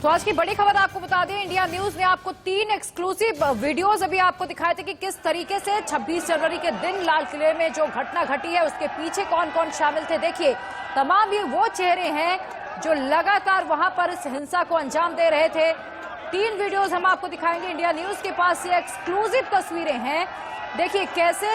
तो आज की बड़ी खबर आपको बता दें, इंडिया न्यूज ने आपको 3 एक्सक्लूसिव वीडियोस अभी आपको दिखाए थे कि किस तरीके से 26 जनवरी के दिन लाल किले में जो घटना घटी है उसके पीछे कौन कौन शामिल थे। देखिए, तमाम ये वो चेहरे हैं जो लगातार वहां पर इस हिंसा को अंजाम दे रहे थे। 3 वीडियोस हम आपको दिखाएंगे। इंडिया न्यूज के पास ये एक्सक्लूसिव तस्वीरें हैं। देखिए कैसे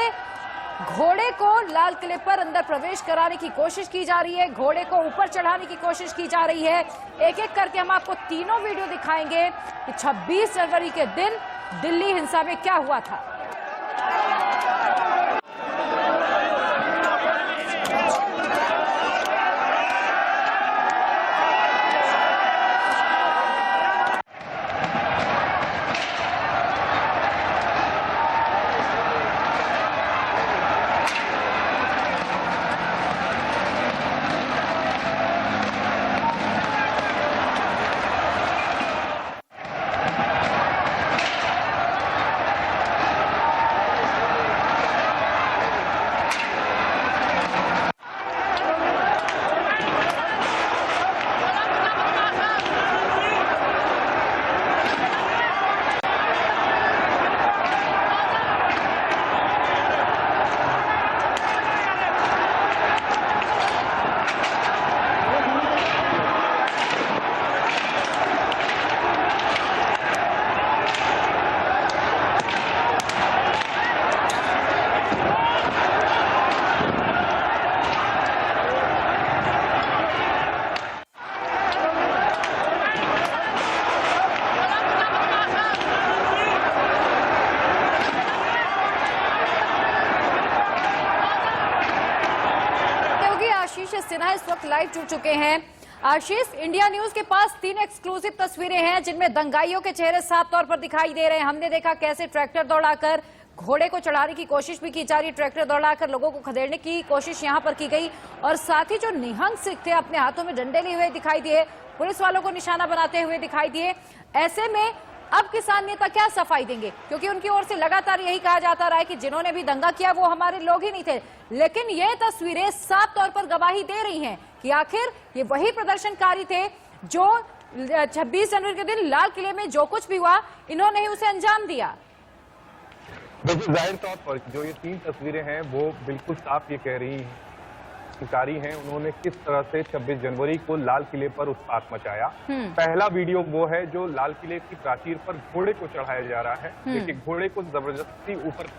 घोड़े को लाल किले पर अंदर प्रवेश कराने की कोशिश की जा रही है, घोड़े को ऊपर चढ़ाने की कोशिश की जा रही है। एक एक करके हम आपको तीनों वीडियो दिखाएंगे कि 26 जनवरी के दिन दिल्ली हिंसा में क्या हुआ था। आशीष सिन्हा इस वक्त लाइव जुड़ चुके हैं। आशीष, इंडिया न्यूज के पास 3 एक्सक्लूसिव तस्वीरें हैं जिनमें दंगाइयों के चेहरे साफ तौर पर दिखाई दे रहे हैं। हमने देखा कैसे ट्रैक्टर दौड़ाकर घोड़े को चढ़ाने की कोशिश भी की जा रही, ट्रैक्टर दौड़ाकर लोगों को खदेड़ने की कोशिश यहां पर की गई और साथ ही जो निहंग सिख थे अपने हाथों में डंडे लिए हुए दिखाई दिए, पुलिस वालों को निशाना बनाते हुए दिखाई दिए। ऐसे में अब किसान नेता क्या सफाई देंगे, क्योंकि उनकी ओर से लगातार यही कहा जाता रहा है कि जिन्होंने भी दंगा किया वो हमारे लोग ही नहीं थे। लेकिन ये तस्वीरें साफ तौर पर गवाही दे रही हैं कि आखिर ये वही प्रदर्शनकारी थे जो 26 जनवरी के दिन लाल किले में जो कुछ भी हुआ इन्होंने ही उसे अंजाम दिया। देखिए, जाहिर तौर पर जो ये 3 तस्वीरें हैं वो बिल्कुल साफ ये कह रही हैं उन्होंने किस तरह से 26 जनवरी को लाल किले पर उत्पात मचाया। पहला वीडियो वो है जो लाल किले की प्राचीर पर घोड़े को चढ़ाया जा रहा है, देखिए घोड़े को जबरदस्ती ऊपर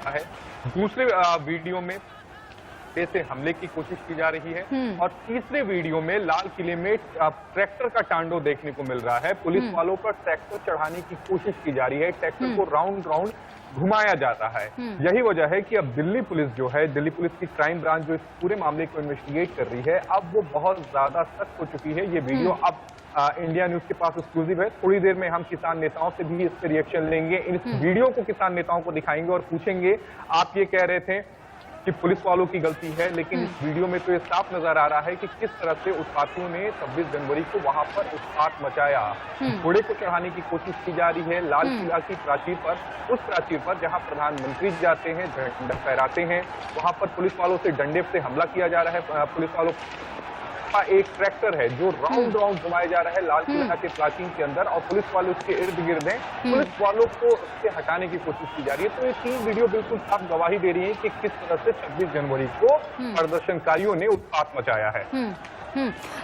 है। दूसरे वीडियो में से हमले की कोशिश की जा रही है और तीसरे वीडियो में लाल किले में ट्रैक्टर का तांडव देखने को मिल रहा है। पुलिस वालों पर ट्रैक्टर चढ़ाने की कोशिश की जा रही है, ट्रैक्टर को राउंड राउंड घुमाया जाता है। यही वजह है कि अब दिल्ली पुलिस जो है, दिल्ली पुलिस की क्राइम ब्रांच जो इस पूरे मामले को इन्वेस्टिगेट कर रही है, अब वो बहुत ज्यादा सख्त हो चुकी है। ये वीडियो अब इंडिया न्यूज के पास एक्सक्लूसिव है। थोड़ी देर में हम किसान नेताओं से भी इस पर रिएक्शन लेंगे, इस वीडियो को किसान नेताओं को दिखाएंगे और पूछेंगे आप ये कह रहे थे कि पुलिस वालों की गलती है, लेकिन इस वीडियो में तो ये साफ नजर आ रहा है कि किस तरह से उत्पातियों ने 26 जनवरी को वहां पर उत्पात मचाया। घोड़े को चढ़ाने की कोशिश की जा रही है लाल किला की प्राचीर पर, उस प्राचीर पर जहां प्रधानमंत्री जाते हैं, झंडा फहराते हैं, वहां पर पुलिस वालों से डंडे से हमला किया जा रहा है। पुलिस वालों एक ट्रैक्टर है जो राउंड राउंड घुमाया जा रहा है लाल किला के प्राचीन के अंदर और पुलिस वाले उसके इर्द गिर्द हैं, पुलिस वालों को उससे हटाने की कोशिश की जा रही है। तो ये 3 वीडियो बिल्कुल साफ गवाही दे रही है कि किस तरह से 26 जनवरी को प्रदर्शनकारियों ने उत्पात मचाया है।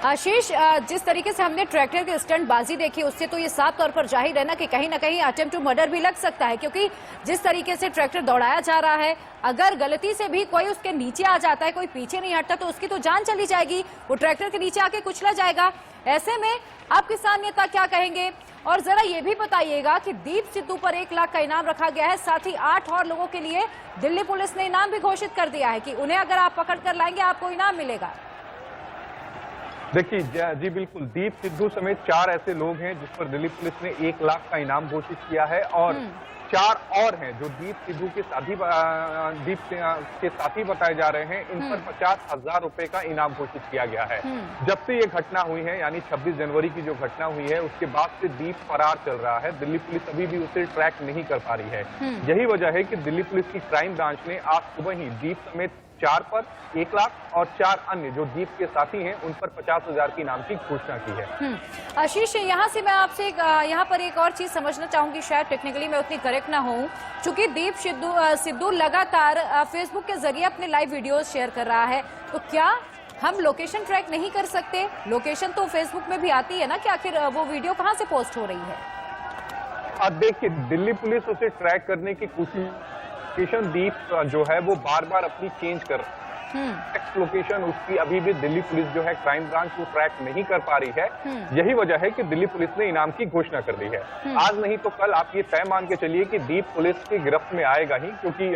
आशीष, जिस तरीके से हमने ट्रैक्टर की स्टंटबाजी देखी उससे तो ये साफ तौर पर जाहिर है ना कि कहीं ना कहीं अटेम्प्ट टू मर्डर भी लग सकता है, क्योंकि जिस तरीके से ट्रैक्टर दौड़ाया जा रहा है, अगर गलती से भी कोई उसके नीचे आ जाता है, कोई पीछे नहीं हटता तो उसकी तो जान चली जाएगी, वो ट्रैक्टर के नीचे आके कुचला जाएगा। ऐसे में आप किसान नेता क्या कहेंगे? और जरा ये भी बताइएगा कि दीप सिद्धू पर 1 लाख का इनाम रखा गया है, साथ ही 8 और लोगों के लिए दिल्ली पुलिस ने इनाम भी घोषित कर दिया है कि उन्हें अगर आप पकड़ कर लाएंगे आपको इनाम मिलेगा। देखिए जी बिल्कुल, दीप सिद्धू समेत 4 ऐसे लोग हैं जिस पर दिल्ली पुलिस ने 1 लाख का इनाम घोषित किया है और 4 और हैं जो दीप सिद्धू के साथी बताए जा रहे हैं। इन पर 50,000 रुपए का इनाम घोषित किया गया है। जब से ये घटना हुई है, यानी 26 जनवरी की जो घटना हुई है, उसके बाद से दीप फरार चल रहा है। दिल्ली पुलिस अभी भी उसे ट्रैक नहीं कर पा रही है। यही वजह है कि दिल्ली पुलिस की क्राइम ब्रांच ने आज सुबह ही दीप समेत 4 पर 1 लाख और 4 अन्य जो दीप के साथी हैं उन पर 50,000 की इनाम की घोषणा की है। आशीष, यहाँ से मैं आपसे यहाँ पर एक और चीज समझना चाहूंगी, शायद टेक्निकली मैं उतनी करेक्ट ना हूँ, चूंकि दीप सिद्धू लगातार फेसबुक के जरिए अपने लाइव वीडियोस शेयर कर रहा है, तो क्या हम लोकेशन ट्रैक नहीं कर सकते? लोकेशन तो फेसबुक में भी आती है ना कि आखिर वो वीडियो कहाँ से पोस्ट हो रही है? अब देखिए, दिल्ली पुलिस उसे ट्रैक करने की लोकेशन दीप जो है वो बार बार अपनी चेंज कर नेक्स्ट लोकेशन उसकी अभी भी दिल्ली पुलिस जो है क्राइम ब्रांच को ट्रैक नहीं कर पा रही है। यही वजह है कि दिल्ली पुलिस ने इनाम की घोषणा कर दी है। आज नहीं तो कल आप ये तय मान के चलिए कि दीप पुलिस की गिरफ्त में आएगा ही, क्योंकि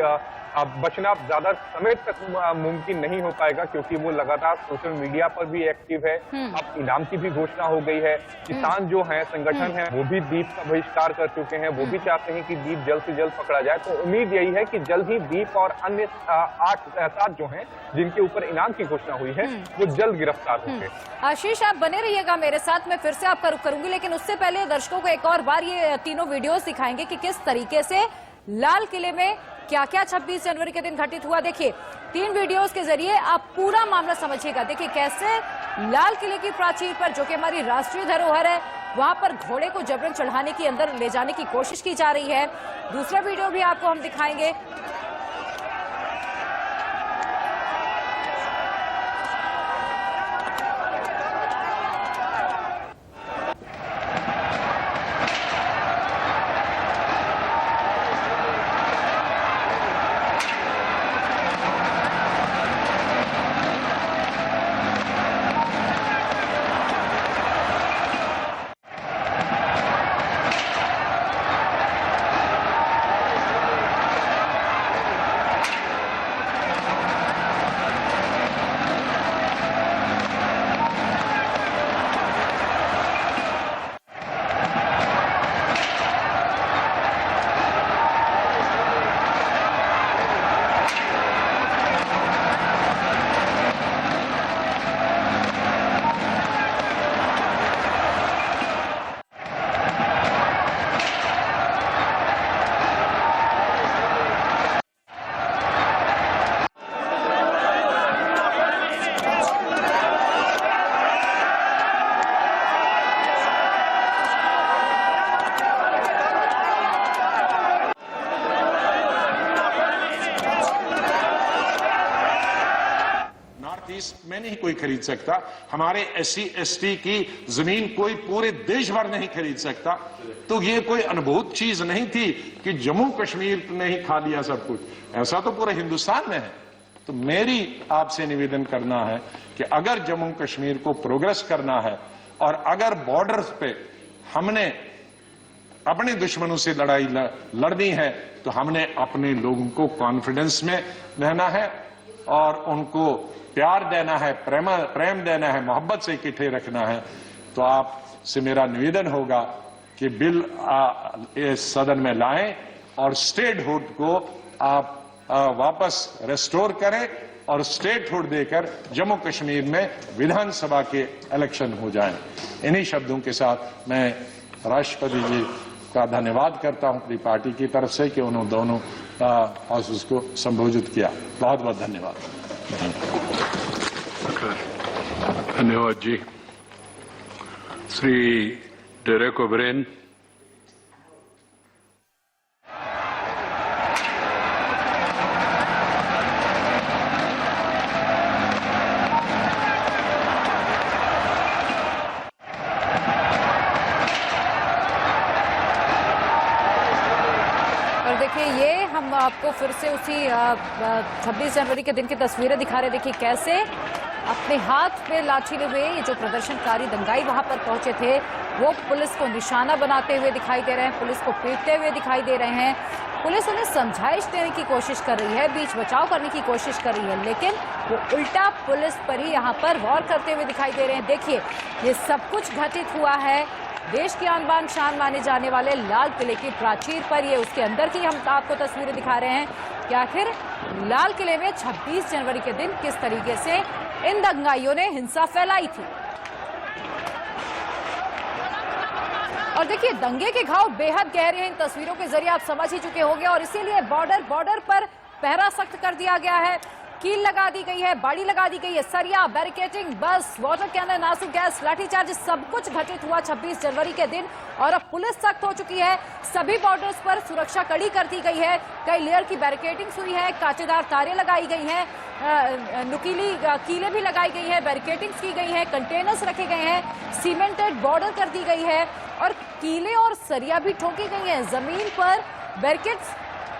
अब बचना ज्यादा समय तक मुमकिन नहीं हो पाएगा, क्योंकि वो लगातार सोशल मीडिया पर भी एक्टिव है। अब इनाम की भी घोषणा हो गई है। किसान जो हैं, संगठन है, वो भी दीप का बहिष्कार कर चुके हैं। वो भी चाहते हैं कि दीप जल्द से जल्द पकड़ा जाए। तो उम्मीद यही है कि जल्द ही दीप और अन्य 8-7 जो हैं जिनके ऊपर इनाम की घोषणा हुई है वो जल्द गिरफ्तार होंगे। आशीष, आप बने रहिएगा मेरे साथ, मैं फिर से आपका रुख करूंगी, लेकिन उससे पहले दर्शकों को एक और बार ये तीनों वीडियोस दिखाएंगे कि किस तरीके से लाल किले में क्या क्या 26 जनवरी के दिन घटित हुआ। देखिए, 3 वीडियोस के जरिए आप पूरा मामला समझिएगा। देखिए कैसे लाल किले की प्राचीर पर, जो कि हमारी राष्ट्रीय धरोहर है, वहां पर घोड़े को जबरन चढ़ाने की, अंदर ले जाने की कोशिश की जा रही है। दूसरा वीडियो भी आपको हम दिखाएंगे। में नहीं कोई खरीद सकता। हमारे SC ST की जमीन कोई पूरे देश भर नहीं खरीद सकता। तो ये कोई अनुभूत चीज नहीं थी कि जम्मू कश्मीर ने ही खा लिया सब कुछ। ऐसा तो पूरे हिंदुस्तान में है। तो मेरी आपसे निवेदन करना है कि अगर जम्मू कश्मीर को प्रोग्रेस करना है और अगर बॉर्डर्स पे हमने अपने दुश्मनों से लड़ाई लड़नी है, तो हमने अपने लोगों को कॉन्फिडेंस में रहना है और उनको प्यार देना है, प्रेम देना है, मोहब्बत से इकट्ठे रखना है। तो आपसे मेरा निवेदन होगा कि बिल इस सदन में लाएं और स्टेटहुड को आप वापस रेस्टोर करें और स्टेटहुड देकर जम्मू कश्मीर में विधानसभा के इलेक्शन हो जाएं। इन्हीं शब्दों के साथ मैं राष्ट्रपति जी का धन्यवाद करता हूं अपनी पार्टी की तरफ से कि उन्होंने दोनों हाउसेस को संबोधित किया। बहुत बहुत धन्यवाद। धन्यवाद जी। Shri Derek O'Brien. देखिए, ये हम आपको फिर से उसी 26 जनवरी के दिन की तस्वीरें दिखा रहे। देखिए कैसे अपने हाथ पे लाठी लिए हुए ये जो प्रदर्शनकारी दंगाई वहां पर पहुंचे थे, वो पुलिस को निशाना बनाते हुए दिखाई दे रहे हैं, पुलिस को पीटते हुए दिखाई दे रहे हैं। पुलिस उन्हें समझाइश देने की कोशिश कर रही है, बीच बचाव करने की कोशिश कर रही है, लेकिन वो उल्टा पुलिस पर ही यहाँ पर वार करते हुए दिखाई दे रहे हैं। देखिए, ये सब कुछ घटित हुआ है देश की आन बान शान माने जाने वाले लाल किले की प्राचीर पर। ये उसके अंदर की हम आपको तस्वीरें दिखा रहे हैं कि आखिर लाल किले में 26 जनवरी के दिन किस तरीके से इन दंगाइयों ने हिंसा फैलाई थी। और देखिए, दंगे के घाव बेहद गहरे हैं। इन तस्वीरों के जरिए आप समझ ही चुके होंगे और इसीलिए बॉर्डर पर पहरा सख्त कर दिया गया है। कील लगा दी गई है, बाड़ी लगा दी गई है, सरिया, बैरिकेडिंग, बस, वाटर कैनन, आंसू गैस, लाठीचार्ज, सब कुछ घटित हुआ 26 जनवरी के दिन। और अब पुलिस सख्त हो चुकी है, सभी बॉर्डर्स पर सुरक्षा कड़ी कर दी गई है, कई लेयर की बैरिकेडिंग हुई है, कांटेदार तारें लगाई गई हैं, नुकीली कीलें भी लगाई गई है, बैरिकेडिंग्स की गई है, कंटेनर्स रखे गए हैं, सीमेंटेड बॉर्डर कर दी गई है और कीलें और सरिया भी ठोकी गई हैं। जमीन पर बैरिकेड्स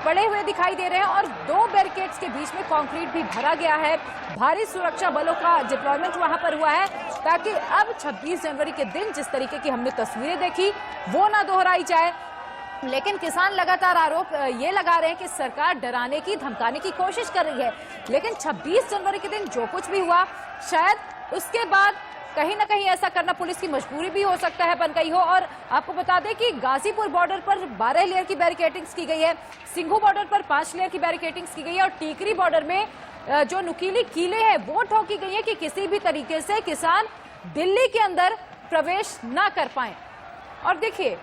पड़े हुए दिखाई दे रहे हैं और 2 बैरिकेड्स के बीच में कंक्रीट भी भरा गया है। भारी सुरक्षा बलों का डिप्लॉयमेंट वहां पर हुआ है ताकि अब 26 जनवरी के दिन जिस तरीके की हमने तस्वीरें देखी वो ना दोहराई जाए। लेकिन किसान लगातार आरोप ये लगा रहे हैं कि सरकार डराने की, धमकाने की कोशिश कर रही है। लेकिन 26 जनवरी के दिन जो कुछ भी हुआ, शायद उसके बाद कहीं ना कहीं ऐसा करना पुलिस की मजबूरी भी हो सकता है, बन गई हो। और आपको बता दें कि गाजीपुर बॉर्डर पर 12 लेयर की बैरिकेडिंग्स की गई है, सिंघू बॉर्डर पर 5 लेयर की बैरिकेडिंग्स की गई है और टीकरी बॉर्डर में जो नुकीली कीलें हैं वो ठोकी गई है कि किसी भी तरीके से किसान दिल्ली के अंदर प्रवेश ना कर पाए। और देखिए,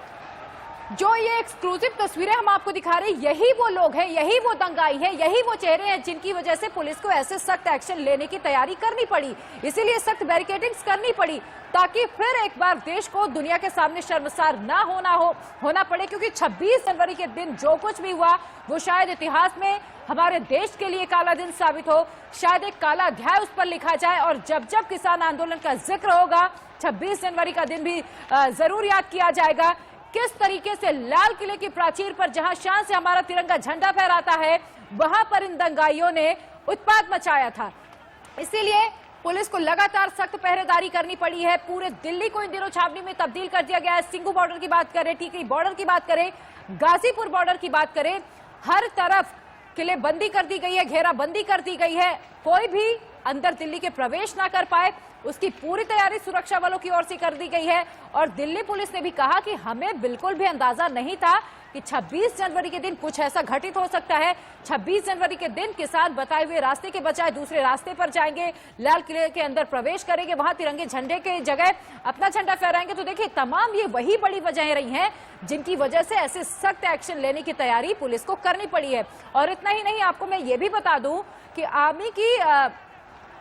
जो ये एक्सक्लूसिव तस्वीरें हम आपको दिखा रहे हैं, यही वो लोग हैं, यही वो दंगाई है, यही वो चेहरे हैं जिनकी वजह से पुलिस को ऐसे सख्त एक्शन लेने की तैयारी करनी पड़ी। इसीलिए सख्त बैरिकेडिंग्स करनी पड़ी ताकि फिर एक बार देश को दुनिया के सामने शर्मसार ना होना पड़े। क्योंकि 26 जनवरी के दिन जो कुछ भी हुआ वो शायद इतिहास में हमारे देश के लिए काला दिन साबित हो, शायद एक काला अध्याय उस पर लिखा जाए। और जब जब किसान आंदोलन का जिक्र होगा, 26 जनवरी का दिन भी जरूर याद किया जाएगा। किस तरीके से लाल किले की प्राचीर पर जहां शान से हमारा तिरंगा झंडा फहराता है, वहां पर इन दंगाइयों ने उत्पात मचाया था। इसीलिए पुलिस को लगातार सख्त पहरेदारी करनी पड़ी है। पूरे दिल्ली को इन दिनों छावनी में तब्दील कर दिया गया है। सिंघू बॉर्डर की बात करें, टीकरी बॉर्डर की बात करें, गाजीपुर बॉर्डर की बात करें, हर तरफ किलेबंदी कर दी गई है, घेराबंदी कर दी गई है। कोई भी अंदर दिल्ली के प्रवेश ना कर पाए, उसकी पूरी तैयारी सुरक्षा बलों की ओर से कर दी गई है। और दिल्ली पुलिस ने भी कहा कि हमें बिल्कुल भी अंदाजा नहीं था कि 26 जनवरी के दिन कुछ ऐसा घटित हो सकता है। 26 जनवरी के दिन किसान बताए हुए रास्ते के बजाय दूसरे रास्ते पर जाएंगे, लाल किले के अंदर प्रवेश करेंगे, वहां तिरंगे झंडे के जगह अपना झंडा फहराएंगे। तो देखिए, तमाम ये वही बड़ी वजहें रही हैं जिनकी वजह से ऐसे सख्त एक्शन लेने की तैयारी पुलिस को करनी पड़ी है। और इतना ही नहीं, आपको मैं ये भी बता दूं कि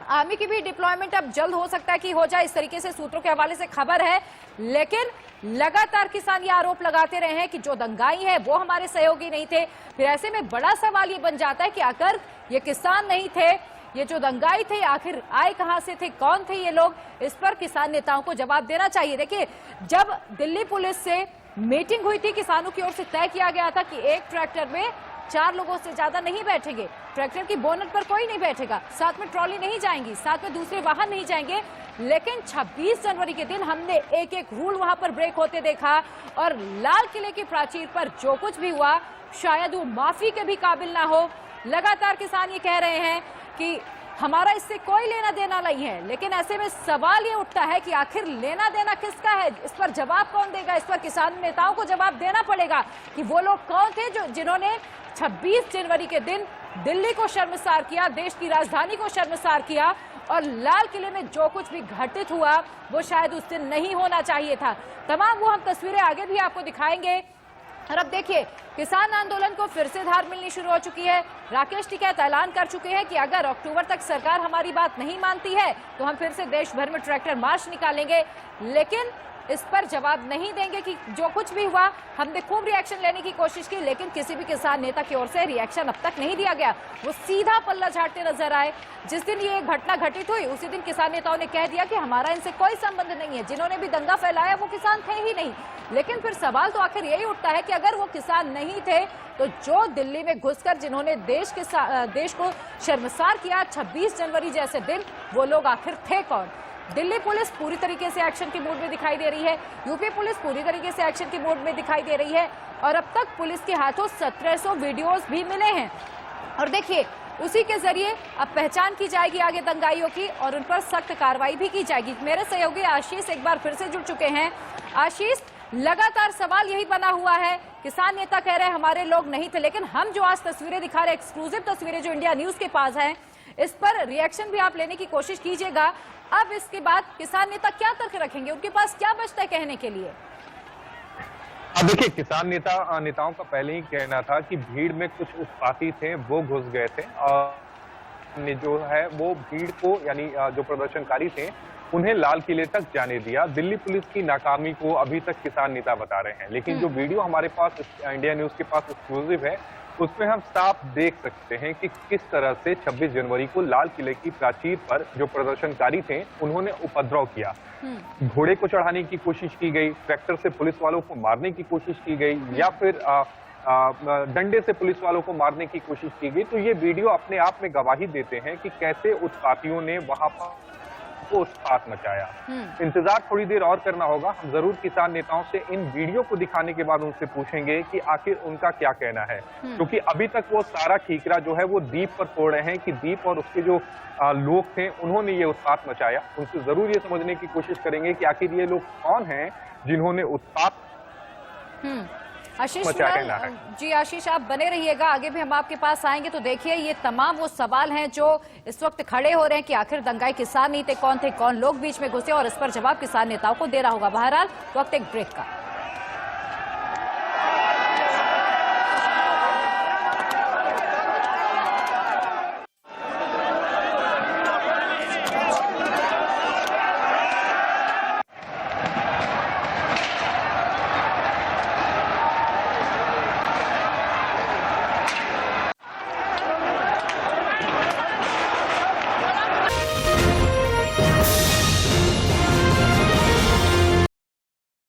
आर्मी की भी डिप्लॉयमेंट अब जल्द हो सकता है कि हो जाए, इस तरीके से सूत्रों के हवाले से खबर है। लेकिन लगातार किसान ये आरोप लगाते रहे हैं कि जो दंगाई है वो हमारे सहयोगी नहीं थे। फिर ऐसे में बड़ा सवाल ये बन जाता है कि अगर ये किसान नहीं थे, ये जो दंगाई थे, आखिर आए कहां से थे, कौन थे ये लोग? इस पर किसान नेताओं को जवाब देना चाहिए। देखिए, जब दिल्ली पुलिस से मीटिंग हुई थी, किसानों की ओर से तय किया गया था कि एक ट्रैक्टर में 4 लोगों से ज्यादा नहीं बैठेंगे, ट्रैक्टर की बोनट पर कोई नहीं बैठेगा, साथ में ट्रॉली नहीं जाएंगी, साथ में दूसरे वाहन नहीं जाएंगे। लेकिन 26 जनवरी के दिन हमने एक एक रूल वहां पर ब्रेक होते देखा और लाल किले की प्राचीर पर जो कुछ भी हुआ शायद वो माफी के भी काबिल ना हो। लगातार किसान ये कह रहे हैं कि हमारा इससे कोई लेना देना नहीं है। लेकिन ऐसे में सवाल ये उठता है कि आखिर लेना देना किसका है? इस पर जवाब कौन देगा? इस पर किसान नेताओं को जवाब देना पड़ेगा कि वो लोग कौन थे जिन्होंने 26 जनवरी के दिन दिल्ली को शर्मसार किया, देश की राजधानी को शर्मसार किया। और लाल किले में जो कुछ भी घटित हुआ वो शायद उस दिन नहीं होना चाहिए था। तमाम वो हम तस्वीरें आगे भी आपको दिखाएंगे। और अब देखिए, किसान आंदोलन को फिर से धार मिलनी शुरू हो चुकी है। राकेश टिकैत ऐलान कर चुके हैं कि अगर अक्टूबर तक सरकार हमारी बात नहीं मानती है तो हम फिर से देश भर में ट्रैक्टर मार्च निकालेंगे। लेकिन इस पर जवाब नहीं देंगे कि जो कुछ भी हुआ, हमने खूब रिएक्शन लेने की कोशिश की, लेकिन किसी भी किसान नेता की ओर से रिएक्शन अब तक नहीं दिया गया। वो सीधा पल्ला झाड़ते नजर आए। जिस दिन ये घटना घटित हुई उसी दिन किसान नेताओं ने कह दिया कि हमारा इनसे कोई संबंध नहीं है, जिन्होंने भी दंगा फैलाया वो किसान थे ही नहीं। लेकिन फिर सवाल तो आखिर यही उठता है कि अगर वो किसान नहीं थे तो जो दिल्ली में घुसकर जिन्होंने देश को शर्मसार किया 26 जनवरी जैसे दिन, वो लोग आखिर थे कौन? दिल्ली पुलिस पूरी तरीके से एक्शन के मूड में दिखाई दे रही है, यूपी पुलिस पूरी तरीके से एक्शन के मूड में दिखाई दे रही है। और अब तक पुलिस के हाथों 1700 वीडियोस भी मिले हैं। और देखिए, उसी के जरिए अब पहचान की जाएगी आगे दंगाइयों की और उन पर सख्त कार्रवाई भी की जाएगी। मेरे सहयोगी आशीष एक बार फिर से जुड़ चुके हैं। आशीष, लगातार सवाल यही बना हुआ है, किसान नेता कह रहे हैं हमारे लोग नहीं थे, लेकिन हम जो आज तस्वीरें दिखा रहे हैं, एक्सक्लूसिव तस्वीरें जो इंडिया न्यूज के पास हैं, इस पर रिएक्शन भी आप लेने की कोशिश कीजिएगा। अब इसके बाद किसान नेता क्या तर्क रखेंगे? उनके पास क्या बचता है कहने के लिए? अब देखिए, किसान नेताओं का पहले ही कहना था कि भीड़ में कुछ उत्पाती थे, वो घुस गए थे। और ने जो है वो भीड़ को यानी जो प्रदर्शनकारी थे उन्हें लाल किले तक जाने दिया। दिल्ली पुलिस की नाकामी को अभी तक किसान नेता बता रहे हैं, लेकिन जो वीडियो हमारे पास इंडिया न्यूज के पास एक्सक्लूसिव है उसमें हम साफ देख सकते हैं कि किस तरह से 26 जनवरी को लाल किले की प्राचीर पर जो प्रदर्शनकारी थे उन्होंने उपद्रव किया। घोड़े को चढ़ाने की कोशिश की गई, ट्रैक्टर से पुलिस वालों को मारने की कोशिश की गई या फिर डंडे से पुलिस वालों को मारने की कोशिश की गई। तो ये वीडियो अपने आप में गवाही देते हैं कि कैसे उत्पातियों ने वहां पर उत्पात मचाया। इंतजार थोड़ी देर और करना होगा। हम जरूर किसान नेताओं से इन वीडियो को दिखाने के बाद उनसे पूछेंगे कि आखिर उनका क्या कहना है, क्योंकि अभी तक वो सारा ठीकरा जो है वो दीप पर फोड़ रहे हैं कि दीप और उसके जो लोग थे उन्होंने ये उत्पात मचाया। उनसे जरूर ये समझने की कोशिश करेंगे कि आखिर ये लोग कौन हैं जिन्होंने उत्पात आशीष जी, आशीष आप बने रहिएगा, आगे भी हम आपके पास आएंगे। तो देखिए ये तमाम वो सवाल हैं जो इस वक्त खड़े हो रहे हैं कि आखिर दंगाई किसान नेता कौन थे, कौन लोग बीच में घुसे, और इस पर जवाब किसान नेताओं को देना होगा। बहरहाल वक्त एक ब्रेक का।